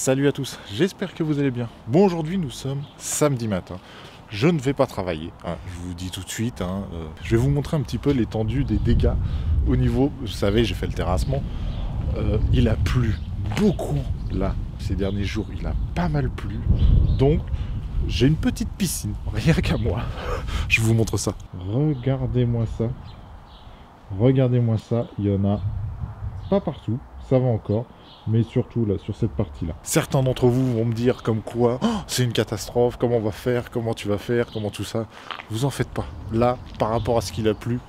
Salut à tous, j'espère que vous allez bien. Bon, aujourd'hui nous sommes samedi matin. Je ne vais pas travailler, je vous dis tout de suite. Je vais vous montrer un petit peu l'étendue des dégâts au niveau, vous savez, j'ai fait le terrassement. Il a plu beaucoup là, ces derniers jours, il a pas mal plu. Donc, j'ai une petite piscine, rien qu'à moi. Je vous montre ça. Regardez-moi ça. Regardez-moi ça, il y en a pas partout, ça va encore. Mais surtout là, sur cette partie-là. Certains d'entre vous vont me dire comme quoi, oh, c'est une catastrophe, comment on va faire, comment tu vas faire, comment tout ça. Vous en faites pas. Là, par rapport à ce qu'il a plu,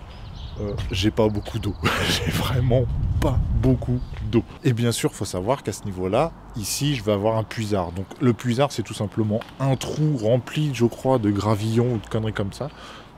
j'ai pas beaucoup d'eau. J'ai vraiment pas beaucoup d'eau. Et bien sûr, il faut savoir qu'à ce niveau-là, ici, je vais avoir un puisard. Donc le puisard, c'est tout simplement un trou rempli, je crois, de gravillons ou de conneries comme ça.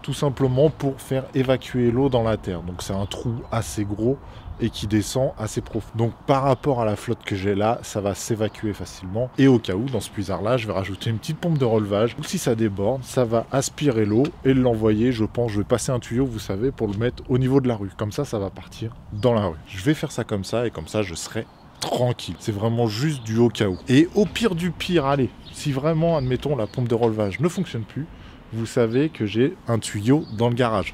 Tout simplement pour faire évacuer l'eau dans la terre. Donc c'est un trou assez gros et qui descend assez profond. Donc par rapport à la flotte que j'ai là, ça va s'évacuer facilement. Et au cas où, dans ce puisard-là, je vais rajouter une petite pompe de relevage. Donc si ça déborde, ça va aspirer l'eau et l'envoyer, je pense, je vais passer un tuyau, vous savez, pour le mettre au niveau de la rue. Comme ça va partir dans la rue. Je vais faire ça comme ça et comme ça, je serai tranquille. C'est vraiment juste du au cas où. Et au pire du pire, allez, si vraiment, admettons, la pompe de relevage ne fonctionne plus, vous savez que j'ai un tuyau dans le garage.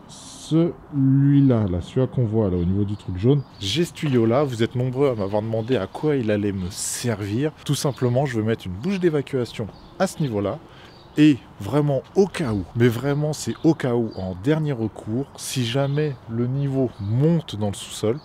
Celui-là, celui-là qu'on voit là au niveau du truc jaune, j'ai ce tuyau-là. Vous êtes nombreux à m'avoir demandé à quoi il allait me servir. Tout simplement, je vais mettre une bouche d'évacuation à ce niveau-là. Et vraiment au cas où, mais vraiment c'est au cas où, en dernier recours, si jamais le niveau monte dans le sous-sol,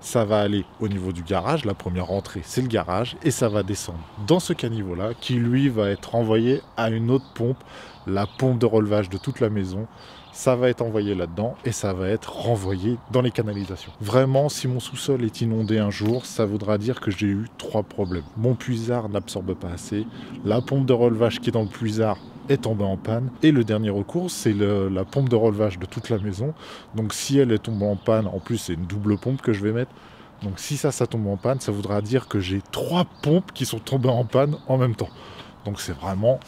ça va aller au niveau du garage, la première entrée c'est le garage, et ça va descendre dans ce caniveau-là, qui lui va être envoyé à une autre pompe, la pompe de relevage de toute la maison. Ça va être envoyé là-dedans et ça va être renvoyé dans les canalisations. Vraiment, si mon sous-sol est inondé un jour, ça voudra dire que j'ai eu 3 problèmes. Mon puisard n'absorbe pas assez, la pompe de relevage qui est dans le puisard est tombée en panne, et le dernier recours, c'est la pompe de relevage de toute la maison. Donc si elle est tombée en panne, en plus c'est une double pompe que je vais mettre, donc si ça tombe en panne, ça voudra dire que j'ai 3 pompes qui sont tombées en panne en même temps. Donc c'est vraiment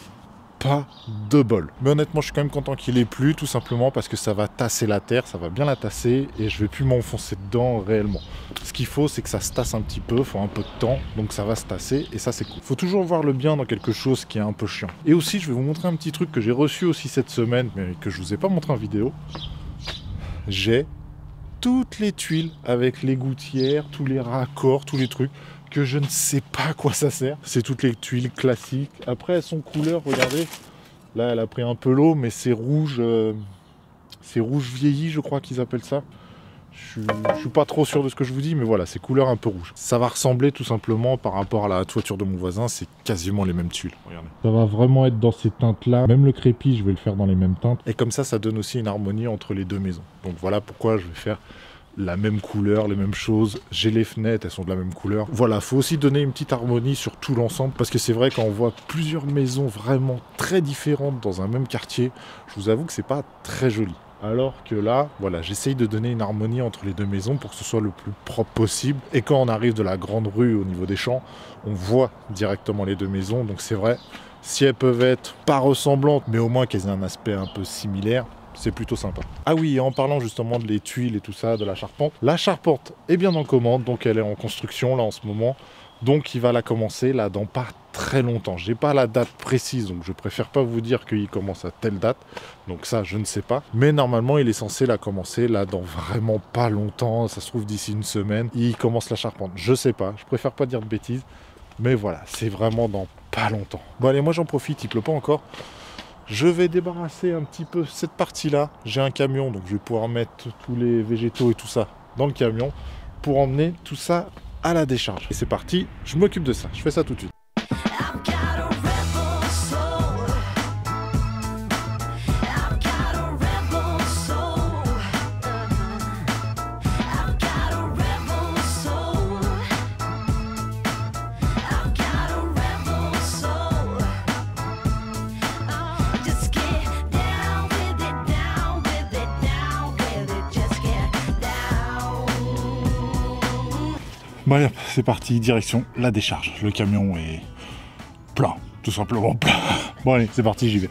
pas de bol. Mais honnêtement, je suis quand même content qu'il ait plu, tout simplement parce que ça va tasser la terre, ça va bien la tasser et je vais plus m'enfoncer dedans réellement. Ce qu'il faut, c'est que ça se tasse un petit peu, faut un peu de temps, donc ça va se tasser et ça c'est cool. Faut toujours voir le bien dans quelque chose qui est un peu chiant. Et aussi, je vais vous montrer un petit truc que j'ai reçu aussi cette semaine, mais que je vous ai pas montré en vidéo. J'ai toutes les tuiles avec les gouttières, tous les raccords, tous les trucs que je ne sais pas à quoi ça sert. C'est toutes les tuiles classiques. Après, elles sont couleur, regardez. Là, elle a pris un peu l'eau, mais c'est rouge vieilli, je crois qu'ils appellent ça. Je suis pas trop sûr de ce que je vous dis, mais voilà, c'est couleur un peu rouge. Ça va ressembler tout simplement par rapport à la toiture de mon voisin, c'est quasiment les mêmes tuiles. Regardez. Ça va vraiment être dans ces teintes-là. Même le crépi, je vais le faire dans les mêmes teintes. Et comme ça donne aussi une harmonie entre les deux maisons. Donc voilà pourquoi je vais faire la même couleur, les mêmes choses. J'ai les fenêtres, elles sont de la même couleur. Voilà, faut aussi donner une petite harmonie sur tout l'ensemble, parce que c'est vrai, quand on voit plusieurs maisons vraiment très différentes dans un même quartier, je vous avoue que c'est pas très joli. Alors que là, voilà, j'essaye de donner une harmonie entre les deux maisons pour que ce soit le plus propre possible. Et quand on arrive de la grande rue au niveau des champs, on voit directement les deux maisons. Donc c'est vrai, si elles peuvent être pas ressemblantes, mais au moins qu'elles aient un aspect un peu similaire, c'est plutôt sympa. Ah oui, et en parlant justement de les tuiles et tout ça, de la charpente est bien en commande, donc elle est en construction là en ce moment. Donc il va la commencer là dans pas très longtemps. J'ai pas la date précise, donc je préfère pas vous dire qu'il commence à telle date. Donc ça, je ne sais pas. Mais normalement, il est censé la commencer là dans vraiment pas longtemps. Ça se trouve d'ici une semaine, il commence la charpente. Je sais pas, je préfère pas dire de bêtises. Mais voilà, c'est vraiment dans pas longtemps. Bon allez, moi j'en profite, il pleut pas encore. Je vais débarrasser un petit peu cette partie-là. J'ai un camion, donc je vais pouvoir mettre tous les végétaux et tout ça dans le camion pour emmener tout ça à la décharge. Et c'est parti, je m'occupe de ça. Je fais ça tout de suite. Bon allez, c'est parti, direction la décharge. Le camion est plein. tout simplement pas. Bon allez, c'est parti, j'y vais.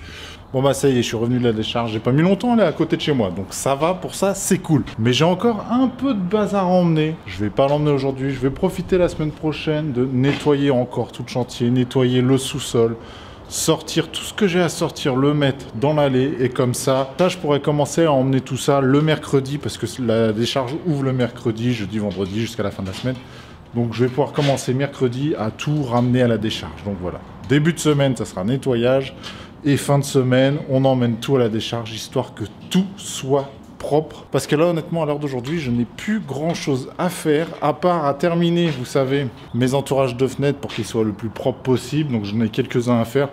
Bon bah ça y est, je suis revenu de la décharge, j'ai pas mis longtemps, elle est à côté de chez moi, donc ça va, pour ça c'est cool. Mais j'ai encore un peu de bazar à emmener, je vais pas l'emmener aujourd'hui, je vais profiter la semaine prochaine de nettoyer encore tout le chantier, nettoyer le sous-sol, sortir tout ce que j'ai à sortir, le mettre dans l'allée, et comme ça, je pourrais commencer à emmener tout ça le mercredi, parce que la décharge ouvre le mercredi, jeudi, vendredi, jusqu'à la fin de la semaine. Donc je vais pouvoir commencer mercredi à tout ramener à la décharge, donc voilà. Début de semaine, ça sera nettoyage. Et fin de semaine, on emmène tout à la décharge, histoire que tout soit propre. Parce que là, honnêtement, à l'heure d'aujourd'hui, je n'ai plus grand-chose à faire, à part à terminer, vous savez, mes entourages de fenêtres pour qu'ils soient le plus propres possible. Donc j'en ai quelques-uns à faire.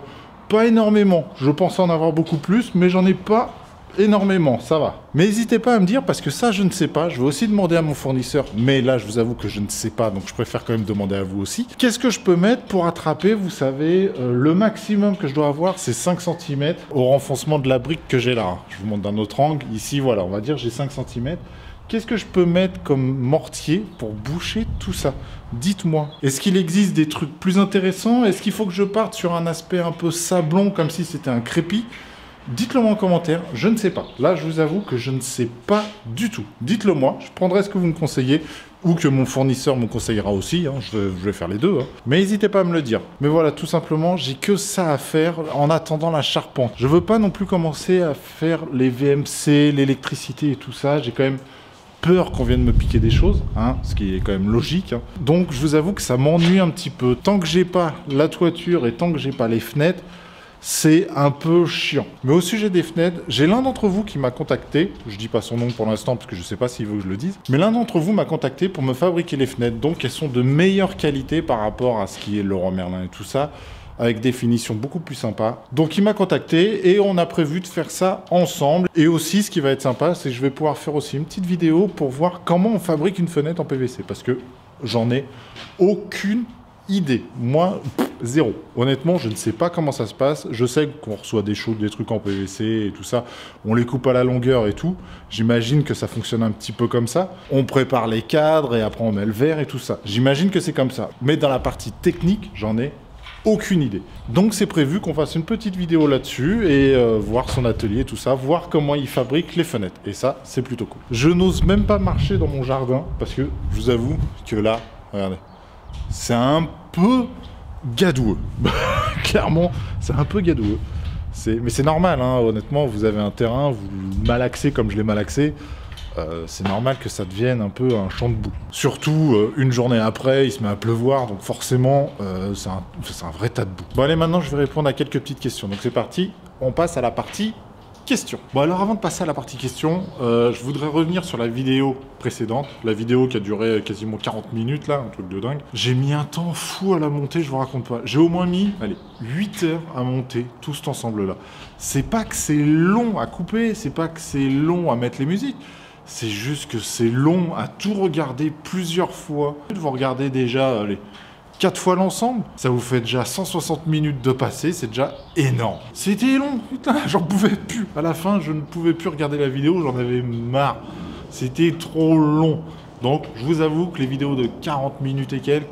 Pas énormément. Je pensais en avoir beaucoup plus, mais j'en ai pas énormément, ça va. Mais n'hésitez pas à me dire, parce que ça, je ne sais pas. Je vais aussi demander à mon fournisseur, mais là, je vous avoue que je ne sais pas, donc je préfère quand même demander à vous aussi. Qu'est-ce que je peux mettre pour attraper, vous savez, le maximum que je dois avoir, c'est 5 cm au renfoncement de la brique que j'ai là. Je vous montre d'un autre angle. Ici, voilà, on va dire j'ai 5 cm. Qu'est-ce que je peux mettre comme mortier pour boucher tout ça? Dites-moi. Est-ce qu'il existe des trucs plus intéressants? Est-ce qu'il faut que je parte sur un aspect un peu sablon, comme si c'était un crépi? Dites-le moi en commentaire, je ne sais pas. Là, je vous avoue que je ne sais pas du tout. Dites-le moi, je prendrai ce que vous me conseillez, ou que mon fournisseur me conseillera aussi, hein. Je vais faire les deux. Hein. Mais n'hésitez pas à me le dire. Mais voilà, tout simplement, j'ai que ça à faire en attendant la charpente. Je veux pas non plus commencer à faire les VMC, l'électricité et tout ça. J'ai quand même peur qu'on vienne me piquer des choses, hein, ce qui est quand même logique. Hein. Donc, je vous avoue que ça m'ennuie un petit peu. Tant que j'ai pas la toiture et tant que j'ai pas les fenêtres, c'est un peu chiant. Mais au sujet des fenêtres, j'ai l'un d'entre vous qui m'a contacté, je dis pas son nom pour l'instant parce que je sais pas s'il veut que je le dise, mais l'un d'entre vous m'a contacté pour me fabriquer les fenêtres, donc elles sont de meilleure qualité par rapport à ce qui est Leroy Merlin et tout ça, avec des finitions beaucoup plus sympas. Donc il m'a contacté et on a prévu de faire ça ensemble. Et aussi, ce qui va être sympa, c'est que je vais pouvoir faire aussi une petite vidéo pour voir comment on fabrique une fenêtre en PVC, parce que j'en ai aucune idée. Moi, zéro. Honnêtement, je ne sais pas comment ça se passe. Je sais qu'on reçoit des trucs en PVC et tout ça. On les coupe à la longueur et tout. J'imagine que ça fonctionne un petit peu comme ça. On prépare les cadres et après on met le verre et tout ça. J'imagine que c'est comme ça. Mais dans la partie technique, j'en ai aucune idée. Donc c'est prévu qu'on fasse une petite vidéo là-dessus et voir son atelier, tout ça, voir comment il fabrique les fenêtres. Et ça, c'est plutôt cool. Je n'ose même pas marcher dans mon jardin parce que je vous avoue que là, regardez, c'est un peu gadoueux. Clairement, c'est un peu gadoueux. Mais c'est normal, hein, honnêtement, vous avez un terrain, vous le malaxez comme je l'ai malaxé, c'est normal que ça devienne un peu un champ de boue. Surtout, une journée après, il se met à pleuvoir, donc forcément, c'est un vrai tas de boue. Bon allez, maintenant, je vais répondre à quelques petites questions. Donc c'est parti, on passe à la partie questions. Bon alors avant de passer à la partie questions, je voudrais revenir sur la vidéo précédente, la vidéo qui a duré quasiment 40 minutes là, un truc de dingue. J'ai mis un temps fou à la monter, je vous raconte pas. J'ai au moins mis, allez, 8 heures à monter tout cet ensemble là. C'est pas que c'est long à couper, c'est pas que c'est long à mettre les musiques, c'est juste que c'est long à tout regarder plusieurs fois. Vous regardez déjà les 4 fois l'ensemble, ça vous fait déjà 160 minutes de passer, c'est déjà énorme. C'était long, putain, j'en pouvais plus. À la fin, je ne pouvais plus regarder la vidéo, j'en avais marre. C'était trop long. Donc, je vous avoue que les vidéos de 40 minutes et quelques,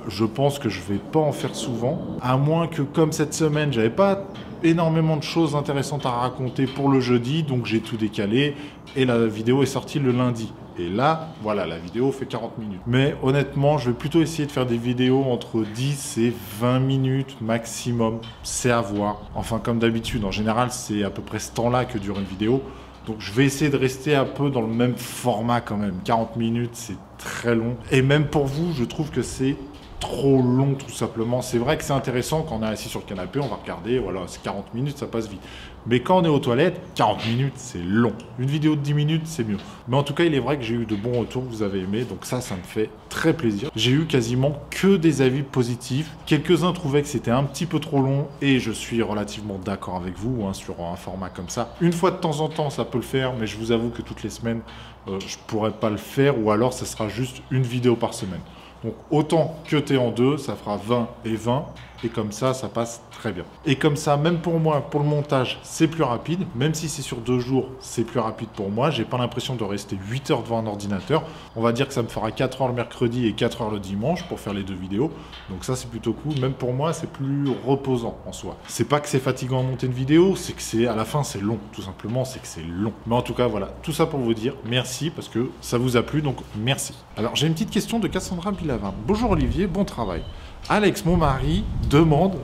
je pense que je vais pas en faire souvent. À moins que, comme cette semaine, j'avais pas énormément de choses intéressantes à raconter pour le jeudi, donc j'ai tout décalé et la vidéo est sortie le lundi. Et là, voilà, la vidéo fait 40 minutes. Mais honnêtement, je vais plutôt essayer de faire des vidéos entre 10 et 20 minutes maximum. C'est à voir. Enfin, comme d'habitude, en général, c'est à peu près ce temps-là que dure une vidéo. Donc, je vais essayer de rester un peu dans le même format quand même. 40 minutes, c'est très long. Et même pour vous, je trouve que c'est trop long tout simplement. C'est vrai que c'est intéressant quand on est assis sur le canapé, on va regarder, voilà, c'est 40 minutes, ça passe vite. Mais quand on est aux toilettes, 40 minutes, c'est long. Une vidéo de 10 minutes, c'est mieux. Mais en tout cas, il est vrai que j'ai eu de bons retours, vous avez aimé, donc ça me fait très plaisir. J'ai eu quasiment que des avis positifs. Quelques-uns trouvaient que c'était un petit peu trop long et je suis relativement d'accord avec vous hein, sur un format comme ça. Une fois de temps en temps, ça peut le faire, mais je vous avoue que toutes les semaines, je pourrais pas le faire ou alors ça sera juste une vidéo par semaine. Donc autant cutter en deux, ça fera 20 et 20. et comme ça passe très bien. Et comme ça, même pour moi, pour le montage, c'est plus rapide. Même si c'est sur 2 jours, c'est plus rapide pour moi. J'ai pas l'impression de rester 8 heures devant un ordinateur. On va dire que ça me fera 4 heures le mercredi et 4 heures le dimanche pour faire les 2 vidéos. Donc ça, c'est plutôt cool. Même pour moi, c'est plus reposant en soi. C'est pas que c'est fatigant à monter une vidéo, c'est que c'est à la fin, c'est long. Tout simplement, c'est que c'est long. Mais en tout cas, voilà. Tout ça pour vous dire merci parce que ça vous a plu. Donc merci. Alors, j'ai une petite question de Cassandra Bilavin. Bonjour Olivier, bon travail. Alex, mon mari, demande,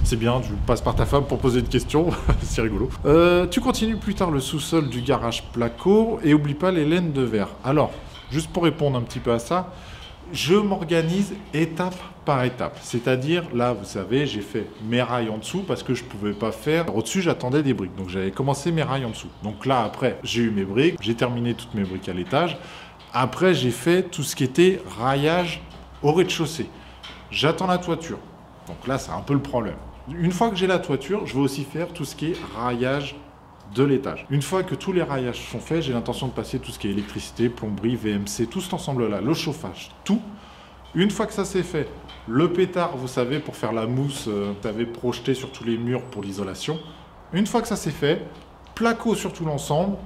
c'est bien, je passe par ta femme pour poser une question, c'est rigolo. Tu continues plus tard le sous-sol du garage Placo et oublie pas les laines de verre. Alors, juste pour répondre un petit peu à ça, je m'organise étape par étape. C'est-à-dire, là, vous savez, j'ai fait mes rails en dessous parce que je pouvais pas faire. Au-dessus, j'attendais des briques. Donc, j'avais commencé mes rails en dessous. Donc là, après, j'ai eu mes briques, j'ai terminé toutes mes briques à l'étage. Après, j'ai fait tout ce qui était raillage au rez-de-chaussée. J'attends la toiture. Donc là, c'est un peu le problème. Une fois que j'ai la toiture, je vais aussi faire tout ce qui est raillage de l'étage. Une fois que tous les raillages sont faits, j'ai l'intention de passer tout ce qui est électricité, plomberie, VMC, tout cet ensemble-là, le chauffage, tout. Une fois que ça c'est fait, le pétard, vous savez, pour faire la mousse, que tu avais projeté sur tous les murs pour l'isolation. Une fois que ça c'est fait, placo sur tout l'ensemble.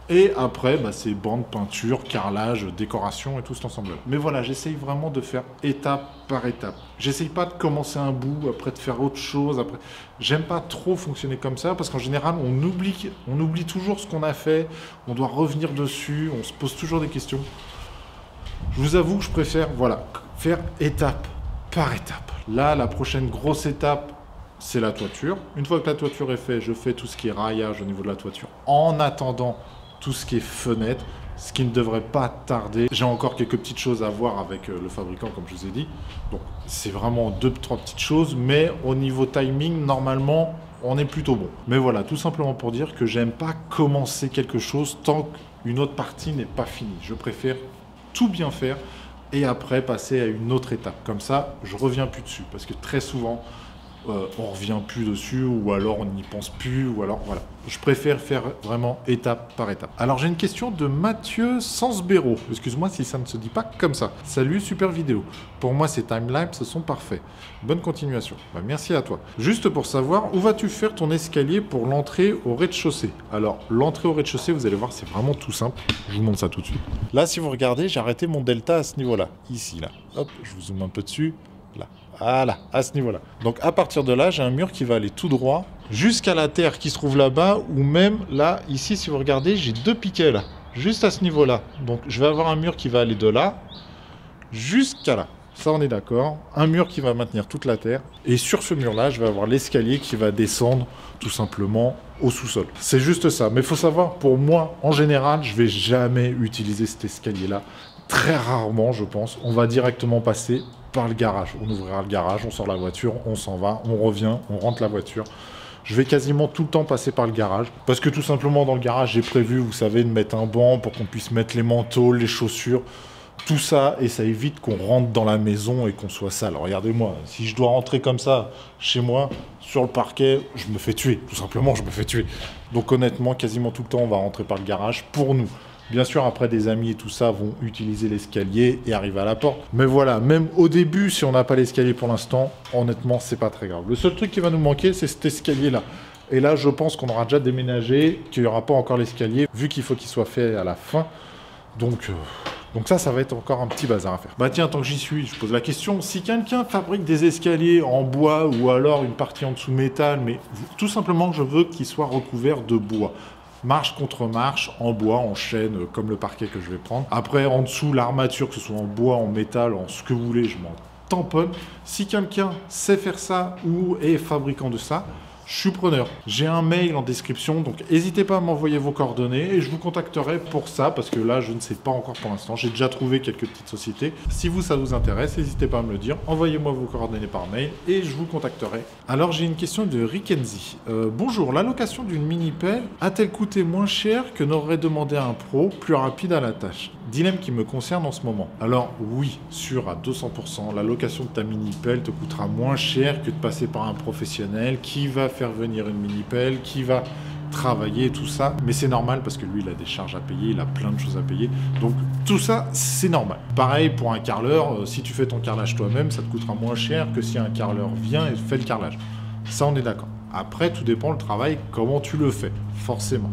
Et après, c'est bande, peinture, carrelage, décoration et tout cet ensemble-là. Mais voilà, j'essaye vraiment de faire étape par étape. J'essaye pas de commencer un bout, après de faire autre chose. Après, j'aime pas trop fonctionner comme ça parce qu'en général, on oublie toujours ce qu'on a fait. On doit revenir dessus, on se pose toujours des questions. Je vous avoue que je préfère, voilà, faire étape par étape. Là, la prochaine grosse étape, c'est la toiture. Une fois que la toiture est faite, je fais tout ce qui est raillage au niveau de la toiture. En attendant, tout ce qui est fenêtre, ce qui ne devrait pas tarder. J'ai encore quelques petites choses à voir avec le fabricant, comme je vous ai dit. Donc, c'est vraiment 2-3 petites choses, mais au niveau timing, normalement, on est plutôt bon. Mais voilà, tout simplement pour dire que j'aime pas commencer quelque chose tant qu'une autre partie n'est pas finie. Je préfère tout bien faire et après passer à une autre étape. Comme ça, je reviens plus dessus, parce que très souvent, on revient plus dessus, ou alors on n'y pense plus, ou alors voilà. Je préfère faire vraiment étape par étape. Alors j'ai une question de Mathieu Sansbero. Excuse-moi si ça ne se dit pas comme ça. Salut, super vidéo. Pour moi, ces timelapses sont parfaits. Bonne continuation. Merci à toi. Juste pour savoir, où vas-tu faire ton escalier pour l'entrée au rez-de-chaussée? Alors, l'entrée au rez-de-chaussée, vous allez voir, c'est vraiment tout simple. Je vous montre ça tout de suite. Là, si vous regardez, j'ai arrêté mon delta à ce niveau-là. Ici, là. Hop, je vous zoome un peu dessus. Là. Voilà, à ce niveau-là. Donc à partir de là, j'ai un mur qui va aller tout droit jusqu'à la terre qui se trouve là-bas, ou même là, ici, si vous regardez, j'ai 2 piquets là, juste à ce niveau-là. Donc je vais avoir un mur qui va aller de là jusqu'à là. Ça, on est d'accord. Un mur qui va maintenir toute la terre. Et sur ce mur-là, je vais avoir l'escalier qui va descendre tout simplement au sous-sol. C'est juste ça. Mais il faut savoir, pour moi, en général, je vais jamais utiliser cet escalier-là. Très rarement, je pense. On va directement passer par le garage. On ouvrira le garage, on sort la voiture, on s'en va, on revient, on rentre la voiture. Je vais quasiment tout le temps passer par le garage. Parce que tout simplement, dans le garage, j'ai prévu, vous savez, de mettre un banc pour qu'on puisse mettre les manteaux, les chaussures, tout ça. Et ça évite qu'on rentre dans la maison et qu'on soit sale. Regardez-moi, si je dois rentrer comme ça chez moi, sur le parquet, je me fais tuer. Tout simplement, je me fais tuer. Donc honnêtement, quasiment tout le temps, on va rentrer par le garage pour nous. Bien sûr, après, des amis et tout ça vont utiliser l'escalier et arriver à la porte. Mais voilà, même au début, si on n'a pas l'escalier pour l'instant, honnêtement, c'est pas très grave. Le seul truc qui va nous manquer, c'est cet escalier-là. Et là, je pense qu'on aura déjà déménagé, qu'il n'y aura pas encore l'escalier, vu qu'il faut qu'il soit fait à la fin. Donc ça va être encore un petit bazar à faire. Bah tiens, tant que j'y suis, je pose la question. Si quelqu'un fabrique des escaliers en bois ou alors une partie en dessous métal, mais tout simplement, je veux qu'il soit recouvert de bois. Marche contre marche, en bois, en chêne, comme le parquet que je vais prendre. Après, en dessous, l'armature, que ce soit en bois, en métal, en ce que vous voulez, je m'en tamponne. Si quelqu'un sait faire ça ou est fabricant de ça, je suis preneur. J'ai un mail en description, donc n'hésitez pas à m'envoyer vos coordonnées et je vous contacterai pour ça, parce que là, je ne sais pas encore pour l'instant. J'ai déjà trouvé quelques petites sociétés. Si vous, ça vous intéresse, n'hésitez pas à me le dire. Envoyez-moi vos coordonnées par mail et je vous contacterai. Alors, j'ai une question de Rickenzie. Bonjour, la location d'une mini-pelle a-t-elle coûté moins cher que n'aurait demandé un pro, plus rapide à la tâche? Dilemme qui me concerne en ce moment. Alors oui, sûr à 200%, la location de ta mini-pelle te coûtera moins cher que de passer par un professionnel qui va faire venir une mini-pelle, qui va travailler, tout ça. Mais c'est normal parce que lui, il a des charges à payer, il a plein de choses à payer. Donc tout ça, c'est normal. Pareil pour un carreleur, si tu fais ton carrelage toi-même, ça te coûtera moins cher que si un carreleur vient et fait le carrelage. Ça, on est d'accord. Après, tout dépend le travail, comment tu le fais, forcément.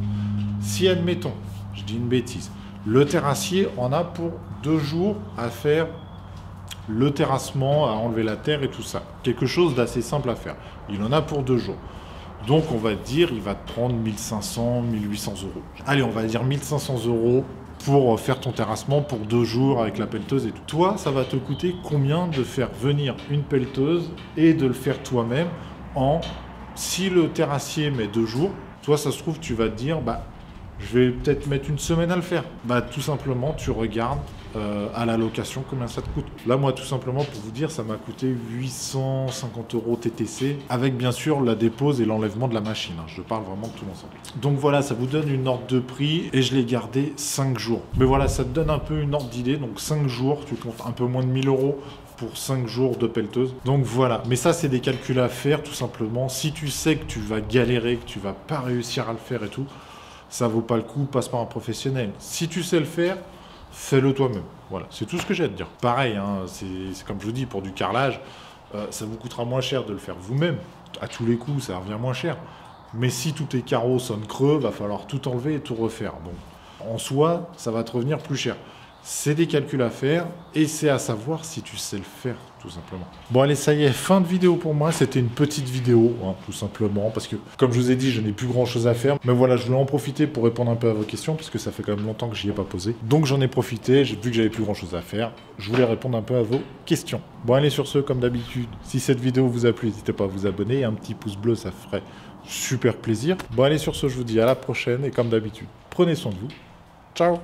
Si, admettons, je dis une bêtise, le terrassier en a pour 2 jours à faire le terrassement, à enlever la terre et tout ça. Quelque chose d'assez simple à faire. Il en a pour 2 jours. Donc, on va dire, il va te prendre 1500, 1800 euros. Allez, on va dire 1500 euros pour faire ton terrassement pour 2 jours avec la pelleteuse et tout. Toi, ça va te coûter combien de faire venir une pelleteuse et de le faire toi-même en... Si le terrassier met 2 jours, toi, ça se trouve, tu vas te dire, bah, je vais peut-être mettre une semaine à le faire. Bah, tout simplement, tu regardes à la location combien ça te coûte. Là, moi, tout simplement, pour vous dire, ça m'a coûté 850 euros TTC, avec bien sûr la dépose et l'enlèvement de la machine. Hein. Je parle vraiment de tout l'ensemble. Donc voilà, ça vous donne une ordre de prix et je l'ai gardé 5 jours. Mais voilà, ça te donne un peu une ordre d'idée. Donc 5 jours, tu comptes un peu moins de 1000 euros pour 5 jours de pelleteuse. Donc voilà, mais ça c'est des calculs à faire tout simplement. Si tu sais que tu vas galérer, que tu vas pas réussir à le faire et tout, ça vaut pas le coup, passe par un professionnel. Si tu sais le faire, fais-le toi-même. Voilà, c'est tout ce que j'ai à te dire. Pareil, hein, c'est comme je vous dis, pour du carrelage, ça vous coûtera moins cher de le faire vous-même. À tous les coups, ça revient moins cher. Mais si tous tes carreaux sonnent creux, va falloir tout enlever et tout refaire. Donc en soi, ça va te revenir plus cher. C'est des calculs à faire et c'est à savoir si tu sais le faire, tout simplement. Bon, allez, ça y est, fin de vidéo pour moi. C'était une petite vidéo, hein, tout simplement, parce que, comme je vous ai dit, je n'ai plus grand-chose à faire. Mais voilà, je voulais en profiter pour répondre un peu à vos questions, parce que ça fait quand même longtemps que j'y ai pas posé. Donc, j'en ai profité, j'ai vu que j'avais plus grand-chose à faire. Je voulais répondre un peu à vos questions. Bon, allez, sur ce, comme d'habitude, si cette vidéo vous a plu, n'hésitez pas à vous abonner. Un petit pouce bleu, ça ferait super plaisir. Bon, allez, sur ce, je vous dis à la prochaine, et comme d'habitude, prenez soin de vous. Ciao!